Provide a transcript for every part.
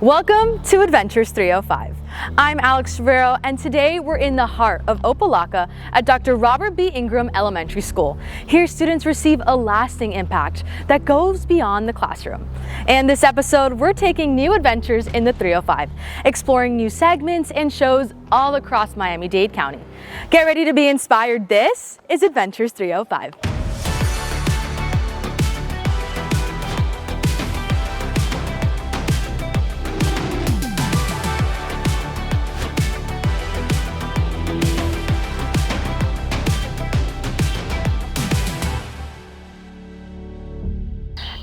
Welcome to EdVentures305. I'm Alex Rivero, and today we're in the heart of Opelika at Dr. Robert B. Ingram Elementary School. Here students receive a lasting impact that goes beyond the classroom. And this episode, we're taking new adventures in the 305, exploring new segments and shows all across Miami-Dade County. Get ready to be inspired. This is EdVentures305.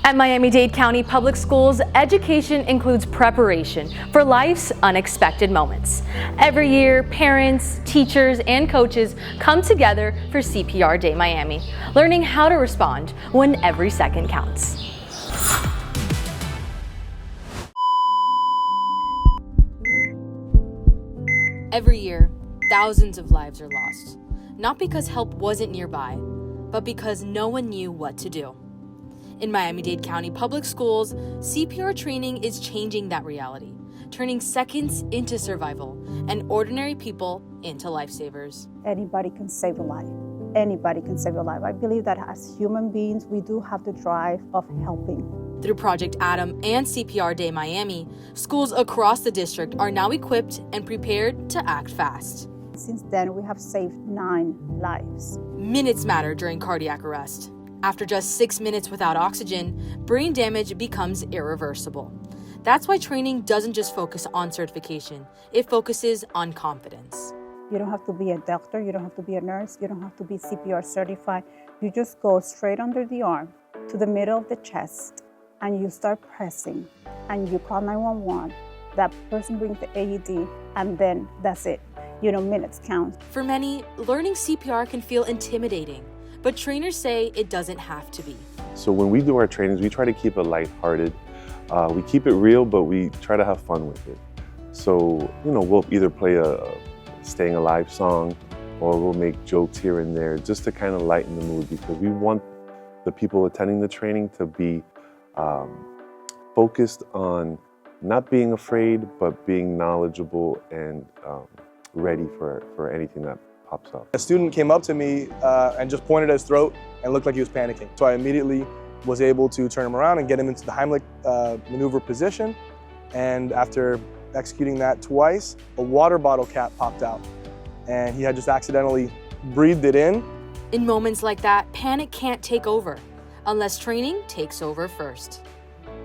At Miami-Dade County Public Schools, education includes preparation for life's unexpected moments. Every year, parents, teachers, and coaches come together for CPR Day Miami, learning how to respond when every second counts. Every year, thousands of lives are lost, not because help wasn't nearby, but because no one knew what to do. In Miami-Dade County Public Schools, CPR training is changing that reality, turning seconds into survival and ordinary people into lifesavers. Anybody can save a life. Anybody can save a life. I believe that as human beings, we do have the drive of helping. Through Project Adam and CPR Day Miami, schools across the district are now equipped and prepared to act fast. Since then, we have saved 9 lives. Minutes matter during cardiac arrest. After just 6 minutes without oxygen, brain damage becomes irreversible. That's why training doesn't just focus on certification, it focuses on confidence. You don't have to be a doctor, you don't have to be a nurse, you don't have to be CPR certified. You just go straight under the arm to the middle of the chest and you start pressing and you call 911. That person brings the AED and then that's it. Minutes count. For many, learning CPR can feel intimidating. But trainers say it doesn't have to be. So when we do our trainings, we try to keep it lighthearted. We keep it real, but we try to have fun with it. So, we'll either play a Staying Alive song or we'll make jokes here and there just to kind of lighten the mood because we want the people attending the training to be focused on not being afraid, but being knowledgeable and ready for anything that pops up. A student came up to me and just pointed at his throat and looked like he was panicking. So I immediately was able to turn him around and get him into the Heimlich maneuver position. And after executing that twice, a water bottle cap popped out and he had just accidentally breathed it in. In moments like that, panic can't take over unless training takes over first.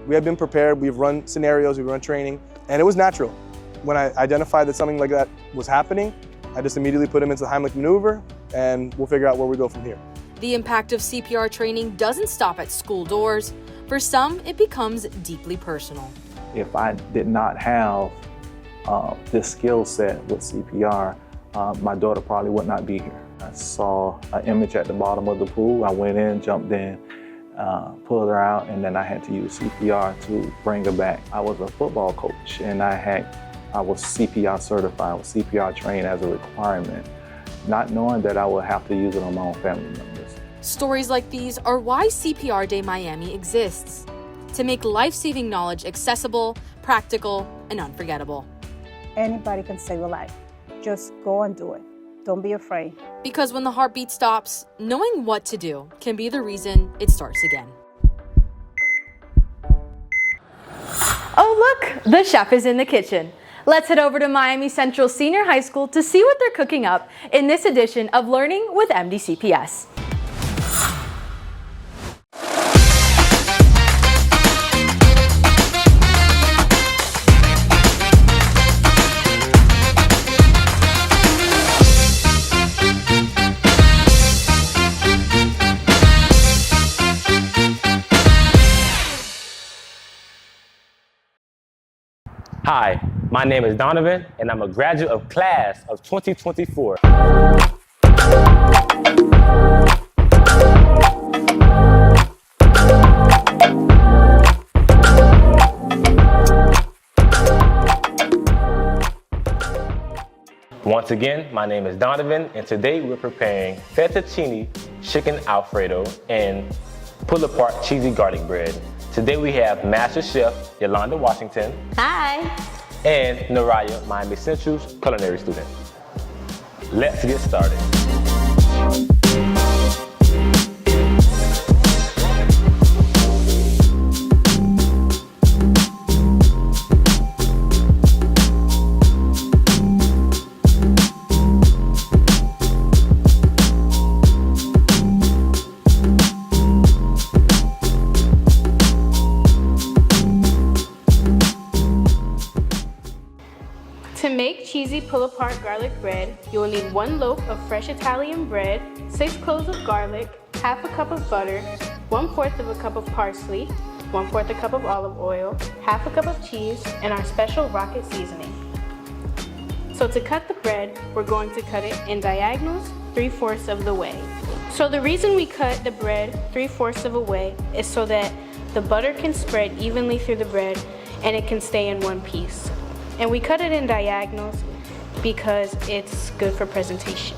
We have been prepared, we've run scenarios, we've run training, and it was natural. When I identified that something like that was happening, I just immediately put him into the Heimlich maneuver and we'll figure out where we go from here. The impact of CPR training doesn't stop at school doors. For some, it becomes deeply personal. If I did not have this skill set with CPR, my daughter probably would not be here. I saw an image at the bottom of the pool. I went in, jumped in, pulled her out, and then I had to use CPR to bring her back. I was a football coach and I was CPR certified, I was CPR trained as a requirement, not knowing that I would have to use it on my own family members. Stories like these are why CPR Day Miami exists, to make life-saving knowledge accessible, practical, and unforgettable. Anybody can save a life. Just go and do it. Don't be afraid. Because when the heartbeat stops, knowing what to do can be the reason it starts again. Oh look, the chef is in the kitchen. Let's head over to Miami Central Senior High School to see what they're cooking up in this edition of Learning with M-DCPS. Hi, my name is Donovan, and I'm a graduate of class of 2024. Once again, my name is Donovan, and today we're preparing fettuccine, chicken Alfredo, and pull-apart cheesy garlic bread Today we have Master Chef Yolanda Washington. Hi. And Naraya, Miami Central's culinary student. Let's get started. To make cheesy pull-apart garlic bread, you will need 1 loaf of fresh Italian bread, 6 cloves of garlic, half a cup of butter, 1/4 of a cup of parsley, 1/4 a cup of olive oil, half a cup of cheese, and our special rocket seasoning. So to cut the bread, we're going to cut it in diagonals 3/4 of the way. So the reason we cut the bread 3/4 of a way is so that the butter can spread evenly through the bread and it can stay in one piece. And we cut it in diagonals because it's good for presentation.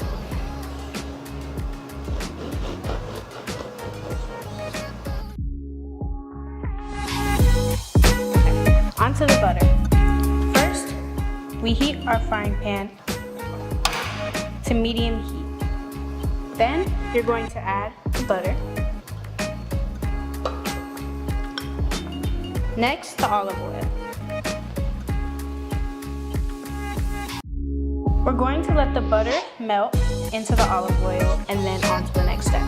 Onto the butter. First, we heat our frying pan to medium heat. Then, you're going to add the butter. Next, the olive oil. We're going to let the butter melt into the olive oil and then on to the next step.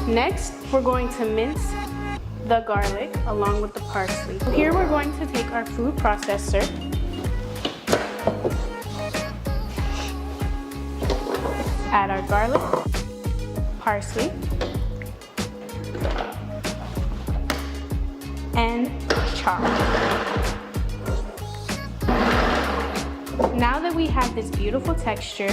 Next, we're going to mince the garlic along with the parsley. Here we're going to take our food processor, add our garlic, parsley, and chop. Now that we have this beautiful texture,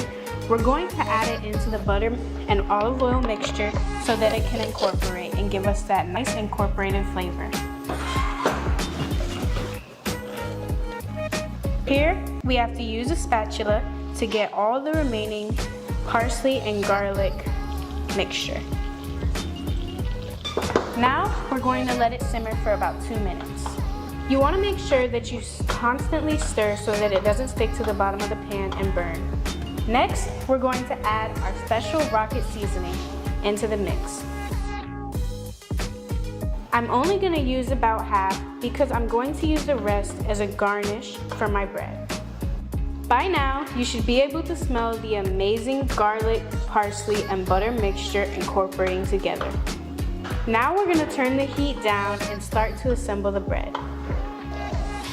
we're going to add it into the butter and olive oil mixture so that it can incorporate and give us that nice incorporated flavor. Here, we have to use a spatula to get all the remaining parsley and garlic mixture. Now, we're going to let it simmer for about 2 minutes. You want to make sure that you constantly stir so that it doesn't stick to the bottom of the pan and burn. Next, we're going to add our special rocket seasoning into the mix. I'm only going to use about half because I'm going to use the rest as a garnish for my bread. By now, you should be able to smell the amazing garlic, parsley, and butter mixture incorporating together. Now we're going to turn the heat down and start to assemble the bread.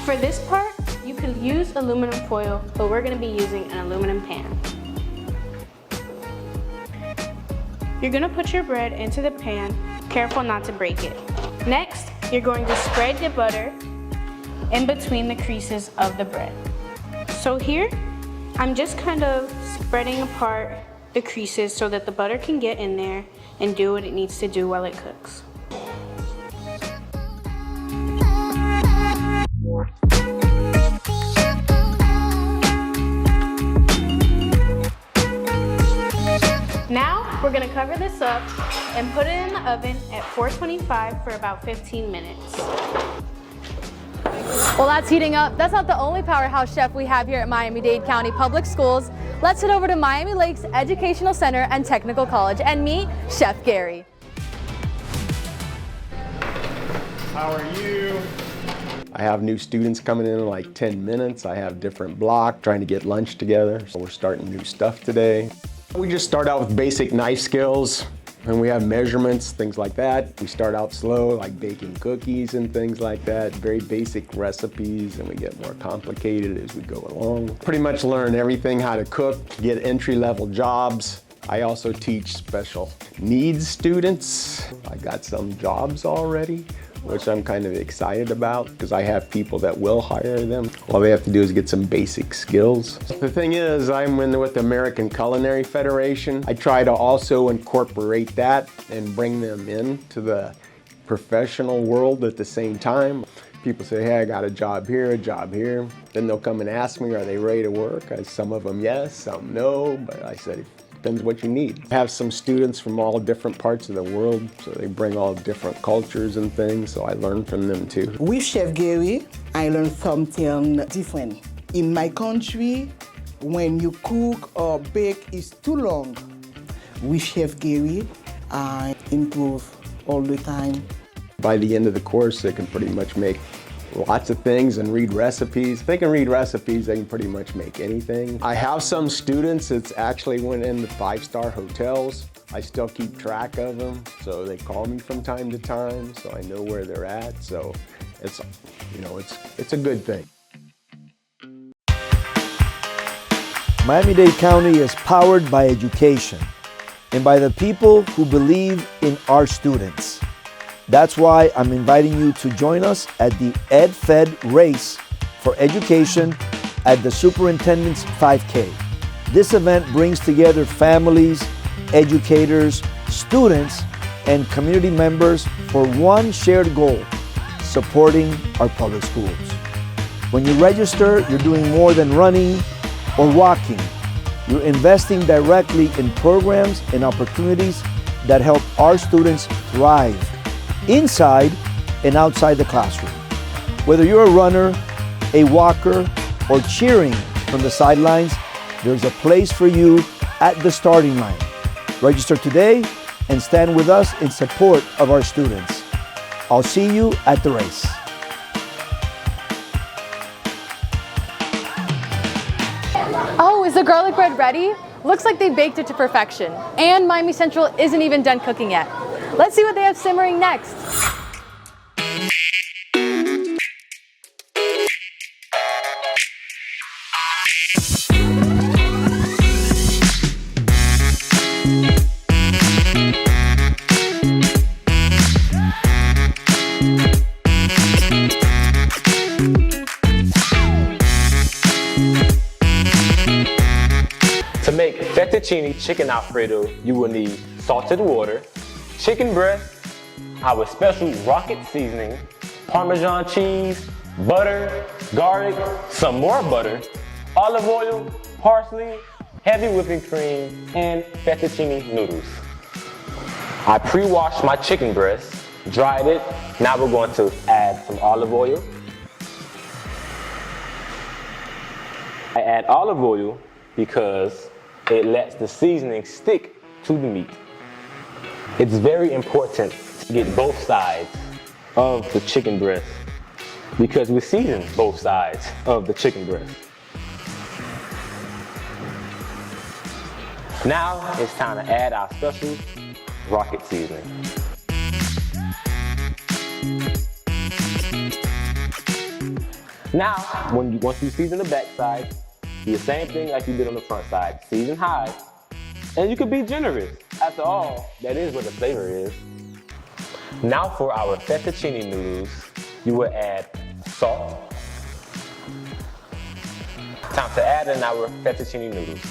For this part, you can use aluminum foil, but we're going to be using an aluminum pan. You're going to put your bread into the pan, careful not to break it. Next, you're going to spread the butter in between the creases of the bread. So here, I'm just kind of spreading apart the creases so that the butter can get in there and do what it needs to do while it cooks. Now, we're gonna cover this up and put it in the oven at 425 for about 15 minutes. While that's heating up, that's not the only powerhouse chef we have here at Miami-Dade County Public Schools. Let's head over to Miami Lakes Educational Center and Technical College and meet Chef Gary. How are you? I have new students coming in like 10 minutes. I have different blocks, trying to get lunch together. So we're starting new stuff today. We just start out with basic knife skills, and we have measurements, things like that. We start out slow, like baking cookies and things like that, very basic recipes, and we get more complicated as we go along. Pretty much learn everything, how to cook, get entry-level jobs. I also teach special needs students. I got some jobs already, which I'm kind of excited about because I have people that will hire them. All they have to do is get some basic skills. The thing is, I'm with the American Culinary Federation. I try to also incorporate that and bring them into the professional world at the same time. People say, hey, I got a job here, a job here. Then they'll come and ask me, are they ready to work? Some of them yes, some no, but I said, depends what you need. I have some students from all different parts of the world, so they bring all different cultures and things, so I learn from them too. With Chef Gary, I learned something different. In my country, when you cook or bake, it's too long. With Chef Gary, I improve all the time. By the end of the course, they can pretty much make lots of things and read recipes. If they can read recipes, they can pretty much make anything. I have some students that actually went into 5-star hotels. I still keep track of them, so they call me from time to time, so I know where they're at. So it's, you know, it's a good thing. Miami-Dade County is powered by education and by the people who believe in our students. That's why I'm inviting you to join us at the EdFed Race for Education at the Superintendent's 5K. This event brings together families, educators, students, and community members for one shared goal: supporting our public schools. When you register, you're doing more than running or walking. You're investing directly in programs and opportunities that help our students thrive inside and outside the classroom. Whether you're a runner, a walker, or cheering from the sidelines, there's a place for you at the starting line. Register today and stand with us in support of our students. I'll see you at the race. Oh, is the garlic bread ready? Looks like they baked it to perfection. And Miami Central isn't even done cooking yet. Let's see what they have simmering next. To make Fettuccini Chicken Alfredo, you will need salted water, chicken breast, our special rocket seasoning, Parmesan cheese, butter, garlic, some more butter, olive oil, parsley, heavy whipping cream, and fettuccine noodles. I pre-washed my chicken breast, dried it. Now we're going to add some olive oil. I add olive oil because it lets the seasoning stick to the meat. It's very important to get both sides of the chicken breast because we season both sides of the chicken breast. Now it's time to add our special rocket seasoning. Now, once you season the back side, do the same thing like you did on the front side. Season high, and you can be generous. After all, that is what the flavor is. Now for our fettuccine noodles, you will add salt. Time to add in our fettuccine noodles.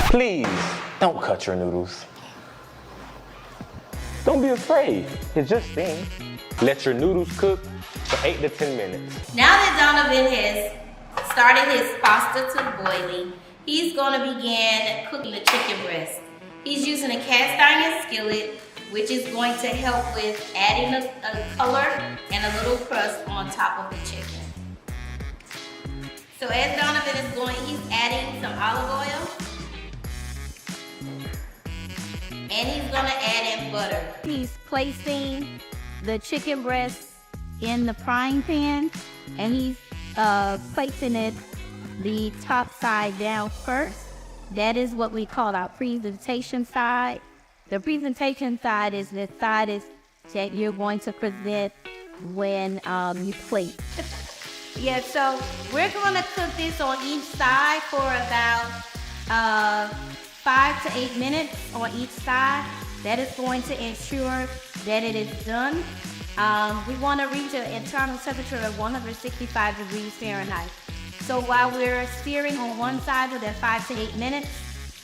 Please, don't cut your noodles. Don't be afraid, it's just steam. Let your noodles cook for 8 to 10 minutes. Now that Donovan has started his pasta to boiling, he's going to begin cooking the chicken breast. He's using a cast iron skillet, which is going to help with adding a color and a little crust on top of the chicken. So as Donovan is going, he's adding some olive oil. And he's gonna add in butter. He's placing the chicken breast in the frying pan, and he's placing it the top side down first. That is what we call our presentation side. The presentation side is the side that you're going to present when you plate. Yeah, so we're gonna cook this on each side for about 5 to 8 minutes on each side. That is going to ensure that it is done. We want to reach an internal temperature of 165 degrees Fahrenheit. So while we're searing on one side for that 5 to 8 minutes,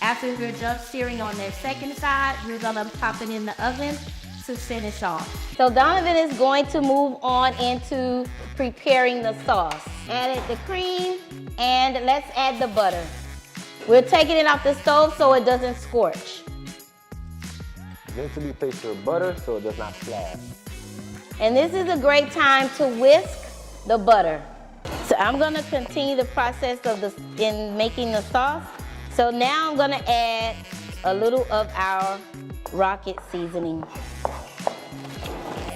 after we're just searing on their second side, we're gonna pop it in the oven to finish off. So Donovan is going to move on into preparing the sauce. Added the cream, And let's add the butter. We're taking it off the stove so it doesn't scorch. Gently place your butter so it does not splash. And this is a great time to whisk the butter. So I'm gonna continue the process in making the sauce. So now I'm gonna add a little of our rocket seasoning.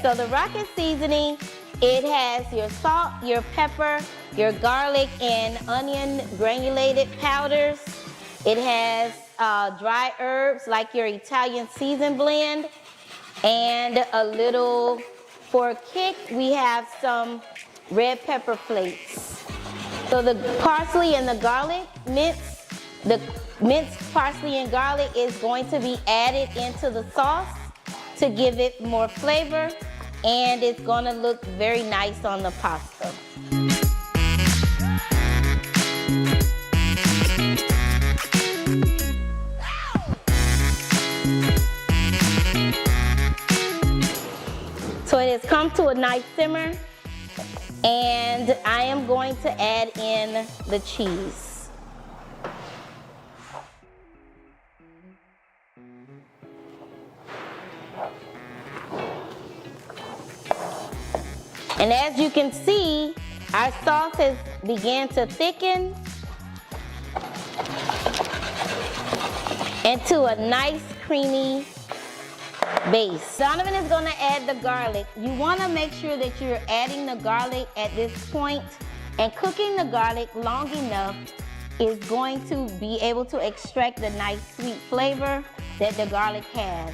So the rocket seasoning, it has your salt, your pepper, your garlic and onion granulated powders. It has dry herbs like your Italian season blend, and a little, for a kick, we have some red pepper flakes. So the parsley and the garlic the minced parsley and garlic is going to be added into the sauce to give it more flavor, and it's gonna look very nice on the pasta. So it has come to a nice simmer, and I am going to add in the cheese. And as you can see, our sauce has begun to thicken into a nice creamy base. Donovan is gonna add the garlic. You wanna make sure that you're adding the garlic at this point, and cooking the garlic long enough is going to be able to extract the nice sweet flavor that the garlic has.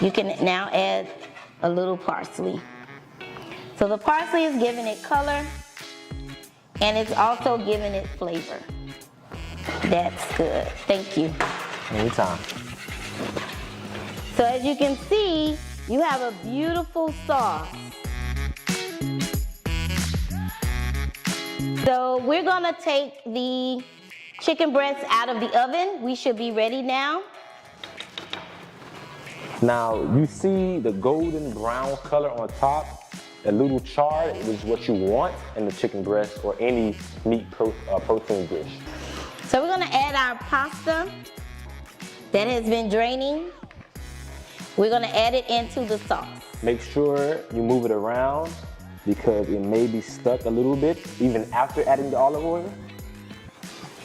You can now add a little parsley. So the parsley is giving it color, and it's also giving it flavor. That's good. Thank you. Anytime. So as you can see, you have a beautiful sauce. So we're gonna take the chicken breasts out of the oven. We should be ready now. Now, you see the golden brown color on top? A little char is what you want in the chicken breast or any meat protein dish. So we're gonna add our pasta that has been draining. We're gonna add it into the sauce. Make sure you move it around because it may be stuck a little bit even after adding the olive oil.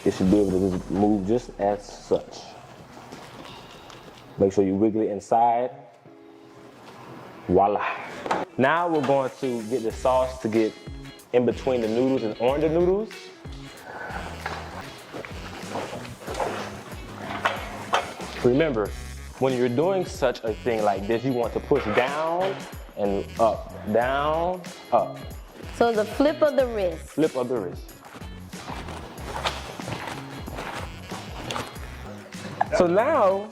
It should be able to just move just as such. Make sure you wiggle it inside. Voila. Now we're going to get the sauce to get in between the noodles and on the noodles. Remember, when you're doing such a thing like this, you want to push down and up, down, up. So the flip of the wrist. Flip of the wrist. So now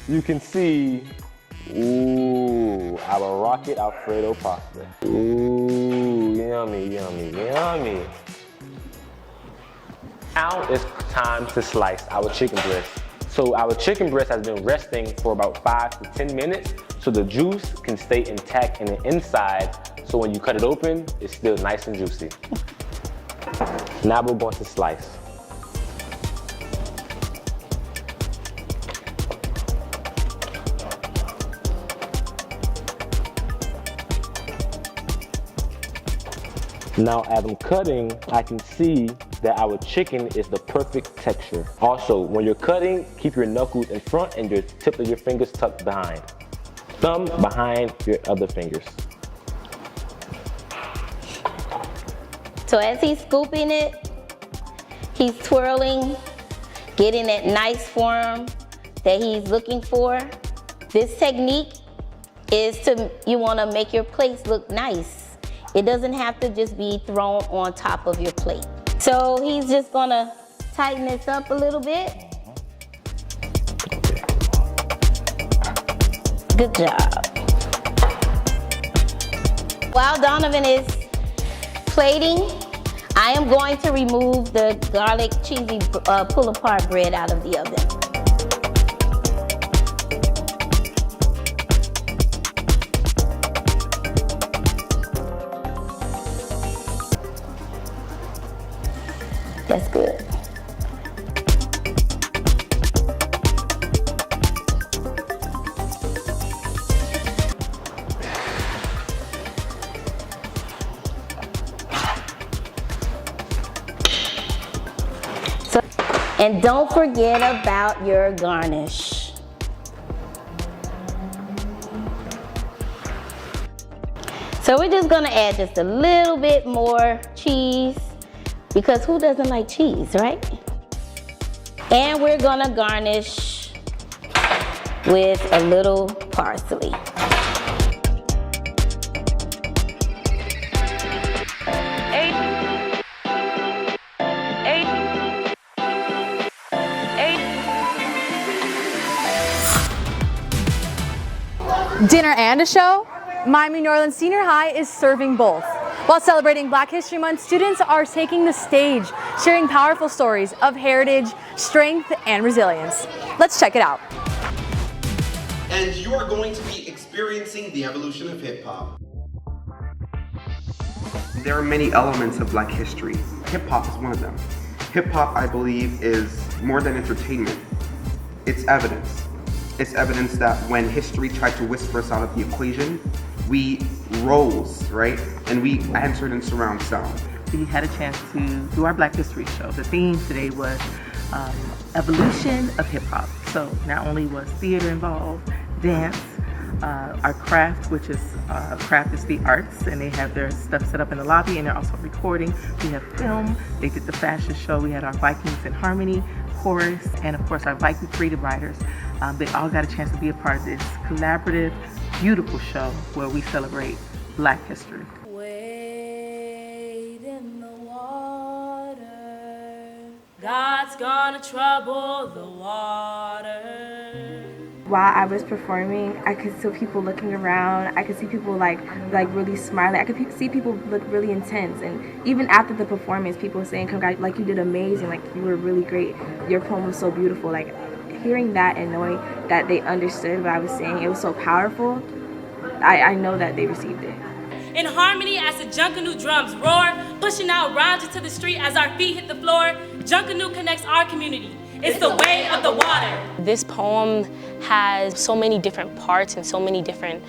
you can see, ooh, our rocket Alfredo pasta. Ooh, yummy, yummy, yummy. Now it's time to slice our chicken breast. So our chicken breast has been resting for about 5 to 10 minutes so the juice can stay intact in the inside, so when you cut it open, it's still nice and juicy. Now we're going to slice. Now as I'm cutting, I can see that our chicken is the perfect texture. Also, when you're cutting, keep your knuckles in front and your tip of your fingers tucked behind. Thumb behind your other fingers. So as he's scooping it, he's twirling, getting that nice form that he's looking for. This technique is you wanna make your plates look nice. It doesn't have to just be thrown on top of your plate. So he's just gonna tighten this up a little bit. Good job. While Donovan is plating, I am going to remove the garlic cheesy pull-apart bread out of the oven. And don't forget about your garnish. So we're just gonna add just a little bit more cheese, because who doesn't like cheese, right? And we're gonna garnish with a little parsley. Dinner and a show? Miami New Orleans Senior High is serving both. While celebrating Black History Month, students are taking the stage, sharing powerful stories of heritage, strength, and resilience. Let's check it out. And you are going to be experiencing the evolution of hip-hop. There are many elements of Black history. Hip-hop is one of them. Hip-hop, I believe, is more than entertainment. It's evidence. It's evidence that when history tried to whisper us out of the equation, we rose, right? And we answered in surround sound. We had a chance to do our Black History show. The theme today was evolution of hip hop. So not only was theater involved, dance, our craft, which is craft is the arts, and they have their stuff set up in the lobby, and they're also recording. We have film. They did the fashion show. We had our Vikings in Harmony chorus, and of course our Viking freedom riders. They all got a chance to be a part of this collaborative, beautiful show where we celebrate Black history. Wade in the water, God's gonna trouble the water. While I was performing, I could see people looking around. I could see people like really smiling. I could see people look really intense. And even after the performance, people were saying, "Come, like you did amazing. Like you were really great. Your poem was so beautiful." Like hearing that and knowing that they understood what I was saying, it was so powerful. I know that they received it. In harmony as the Junkanoo drums roar, pushing out rhymes into the street as our feet hit the floor, Junkanoo connects our community. It's the way of the water. This poem has so many different parts and so many different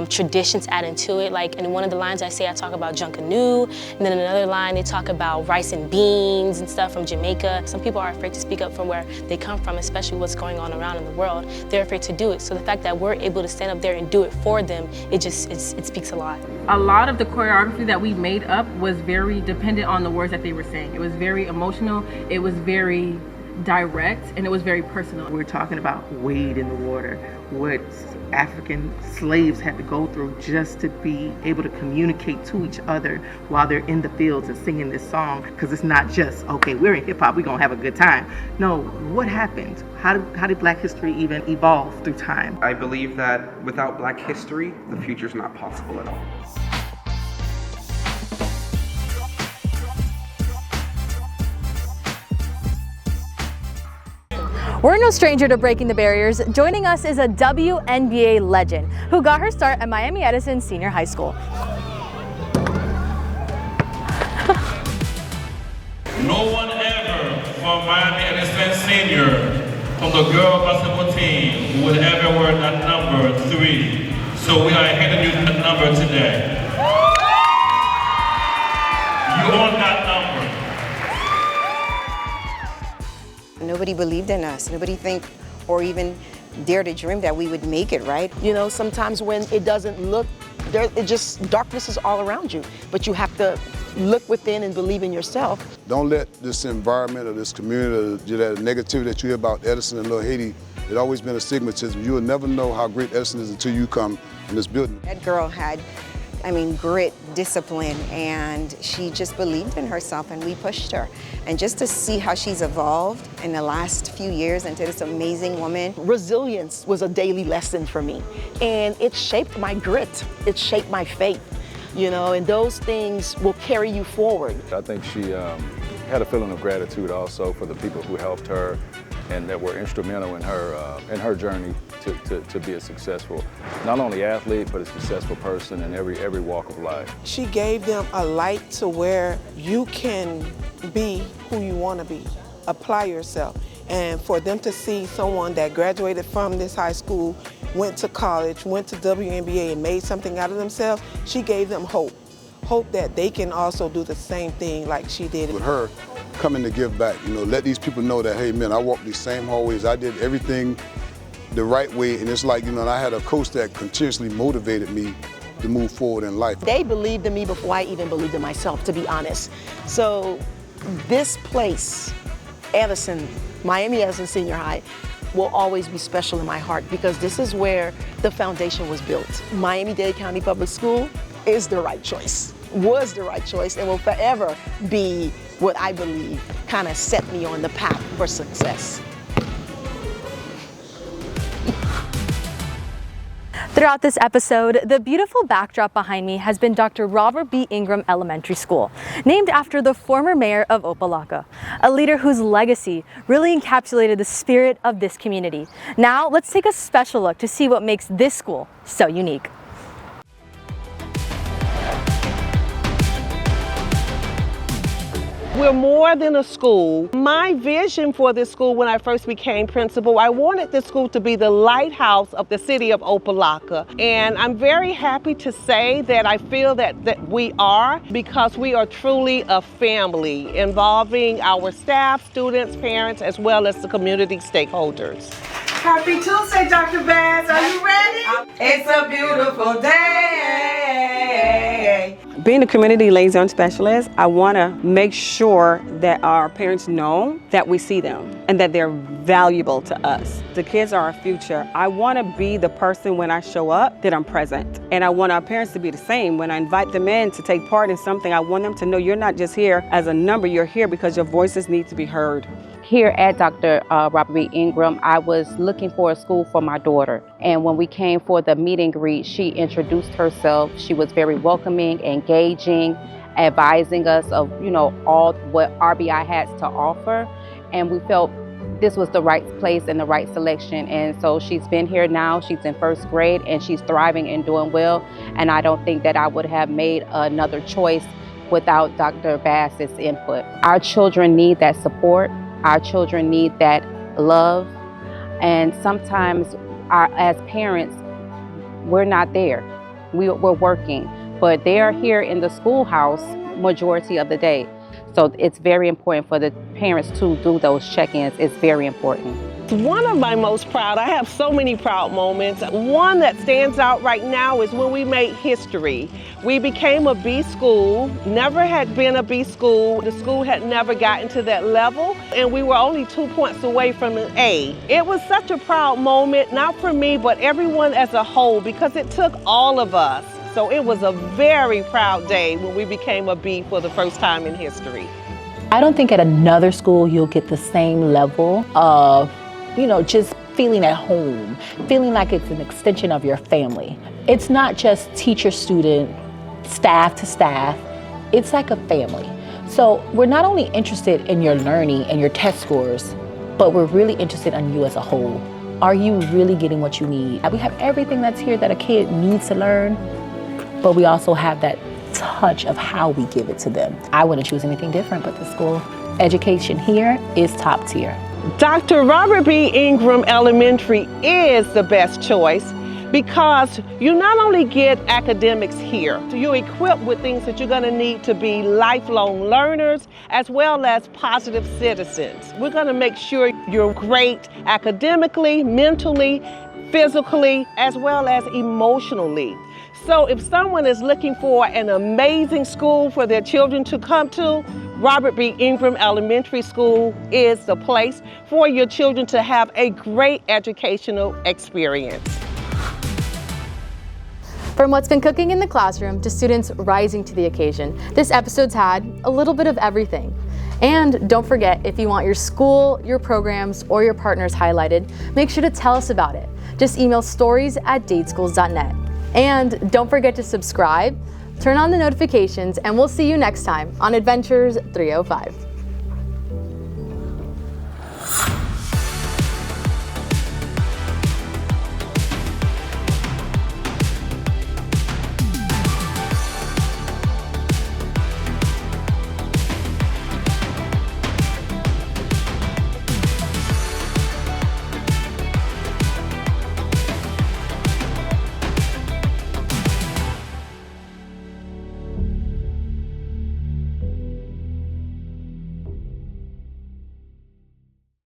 traditions added to it. Like in one of the lines I talk about Junkanoo, and then in another line they talk about rice and beans and stuff from Jamaica. Some people are afraid to speak up from where they come from, especially what's going on around in the world. They're afraid to do it. So the fact that we're able to stand up there and do it for them, it speaks a lot. A lot of the choreography that we made up was very dependent on the words that they were saying. It was very emotional, it was very direct, and it was very personal. We're talking about wade in the water, what African slaves had to go through just to be able to communicate to each other while they're in the fields and singing this song. Because it's not just, okay, we're in hip hop, we're gonna have a good time. No, what happened? How did Black history even evolve through time? I believe that without Black history, the future's not possible at all. We're no stranger to breaking the barriers. Joining us is a WNBA legend who got her start at Miami Edison Senior High School. No one ever from Miami Edison Senior, from the girl basketball team, would ever wear that number 3. So we are handing you the number today. You own that number. Nobody believed in us. Nobody think or even dare to dream that we would make it, right? You know, sometimes when it doesn't look, darkness is all around you, but you have to look within and believe in yourself. Don't let this environment or this community, that negativity that you hear about Edison and Little Haiti, it's always been a stigmatism. You will never know how great Edison is until you come in this building. That girl had, grit, discipline, and she just believed in herself, and we pushed her. And just to see how she's evolved in the last few years into this amazing woman. Resilience was a daily lesson for me, and it shaped my grit. It shaped my faith, you know, and those things will carry you forward. I think she had a feeling of gratitude also for the people who helped her and that were instrumental in her journey to be a successful, not only athlete, but a successful person in every walk of life. She gave them a light to where you can be who you want to be, apply yourself. And for them to see someone that graduated from this high school, went to college, went to WNBA and made something out of themselves, she gave them hope. Hope that they can also do the same thing like she did. With her, coming to give back. You know, let these people know that, hey man, I walked these same hallways, I did everything the right way, and it's like, you know, and I had a coach that continuously motivated me to move forward in life. They believed in me before I even believed in myself, to be honest. So this place, Edison, Miami Edison Senior High, will always be special in my heart because this is where the foundation was built. Miami-Dade County Public School is the right choice, was the right choice, and will forever be what I believe kind of set me on the path for success. Throughout this episode, the beautiful backdrop behind me has been Dr. Robert B. Ingram Elementary School, named after the former mayor of Opa-locka, a leader whose legacy really encapsulated the spirit of this community. Now, let's take a special look to see what makes this school so unique. We're more than a school. My vision for this school when I first became principal, I wanted this school to be the lighthouse of the city of Opa-locka. And I'm very happy to say that I feel that we are, because we are truly a family involving our staff, students, parents, as well as the community stakeholders. Happy Tuesday, Dr. Bass. Are you ready? It's a beautiful day. Being a community liaison specialist, I want to make sure that our parents know that we see them and that they're valuable to us. The kids are our future. I want to be the person when I show up that I'm present. And I want our parents to be the same. When I invite them in to take part in something, I want them to know you're not just here as a number, you're here because your voices need to be heard. Here at Dr. Robert B. Ingram, I was looking for a school for my daughter. And when we came for the meet and greet, she introduced herself. She was very welcoming, engaging, advising us of, all what RBI has to offer. And we felt this was the right place and the right selection. And so she's been here now. She's in first grade and she's thriving and doing well. And I don't think that I would have made another choice without Dr. Bass's input. Our children need that support. Our children need that love, and sometimes as parents, we're not there. We're working, but they are here in the schoolhouse majority of the day. So it's very important for the parents to do those check-ins. It's very important. One of my most proud, I have so many proud moments. One that stands out right now is when we made history. We became a B school, never had been a B school. The school had never gotten to that level, and we were only 2 points away from an A. It was such a proud moment, not for me, but everyone as a whole, because it took all of us. So it was a very proud day when we became a B for the first time in history. I don't think at another school you'll get the same level of just feeling at home, feeling like it's an extension of your family. It's not just teacher, student, staff to staff, it's like a family. So we're not only interested in your learning and your test scores, but we're really interested in you as a whole. Are you really getting what you need? We have everything that's here that a kid needs to learn, but we also have that touch of how we give it to them. I wouldn't choose anything different but the school. Education here is top tier. Dr. Robert B. Ingram Elementary is the best choice because you not only get academics here, you're equipped with things that you're going to need to be lifelong learners as well as positive citizens. We're going to make sure you're great academically, mentally, physically, as well as emotionally. So if someone is looking for an amazing school for their children to come to, Robert B. Ingram Elementary School is the place for your children to have a great educational experience. From what's been cooking in the classroom to students rising to the occasion, this episode's had a little bit of everything. And don't forget, if you want your school, your programs, or your partners highlighted, make sure to tell us about it. Just email stories@dadeschools.net. And don't forget to subscribe, turn on the notifications, and we'll see you next time on EdVentures 305.